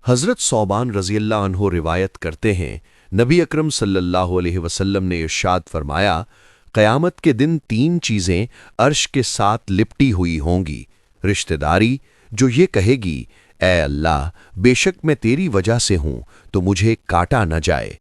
हज़रत सौबान रज़ी अल्लाह अन्हो रिवायत करते हैं, नबी अकरम सल्लल्लाहु अलैहि वसल्लम ने इरशाद फरमाया, क़यामत के दिन 3 चीज़ें अर्श के साथ लिपटी हुई होंगी। रिश्तेदारी जो ये कहेगी, ऐ अल्लाह, बेशक मैं तेरी वजह से हूँ तो मुझे काटा न जाए।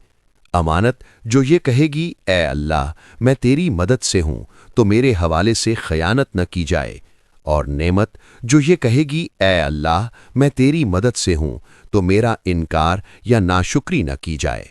अमानत जो ये कहेगी, ऐ अल्लाह, मैं तेरी मदद से हूँ तो मेरे हवाले से खयानत न की जाए। और नेमत जो ये कहेगी, ऐ अल्लाह, मैं तेरी मदद से हूँ तो मेरा इनकार या नाशुक्री न की जाए।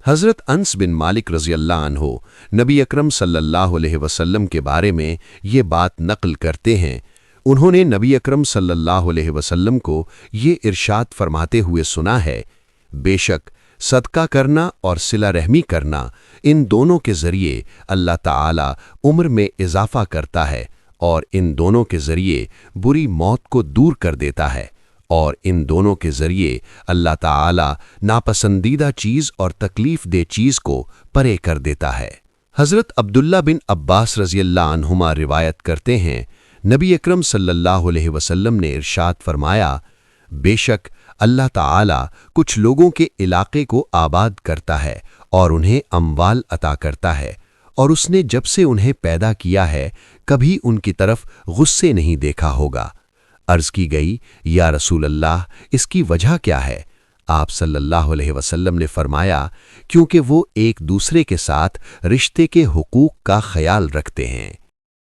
हज़रत अनस बिन मालिक रज़ी अल्लाह अन्हो नबी अकरम सल्लल्लाहु अलैहि वसल्लम के बारे में ये बात नक़ल करते हैं। उन्होंने नबी अकरम सल्लल्लाहु अलैहि वसल्लम को ये इरशाद फरमाते हुए सुना है, बेशक सदका करना और सिला रहमी करना, इन दोनों के ज़रिए अल्लाह ताला उम्र में इजाफ़ा करता है और इन दोनों के ज़रिए बुरी मौत को दूर कर देता है और इन दोनों के ज़रिए अल्लाह ताला नापसंदीदा चीज़ और तकलीफ़ दे चीज़ को परे कर देता है। हज़रत अब्दुल्ला बिन अब्बास रज़ी अल्लाह अन्हुमा रिवायत करते हैं, नबी अकरम सल्लल्लाहु अलैहि वसल्लम ने इरशाद फरमाया, बेशक अल्लाह ताला कुछ लोगों के इलाके को आबाद करता है और उन्हें अम्वाल अता करता है, और उसने जब से उन्हें पैदा किया है कभी उनकी तरफ गुस्से नहीं देखा होगा। अर्ज़ की गई, या रसूल अल्लाह, इसकी वजह क्या है? आप सल्लल्लाहु अलैहि वसल्लम ने फरमाया, क्योंकि वो एक दूसरे के साथ रिश्ते के हुकूक का ख्याल रखते हैं।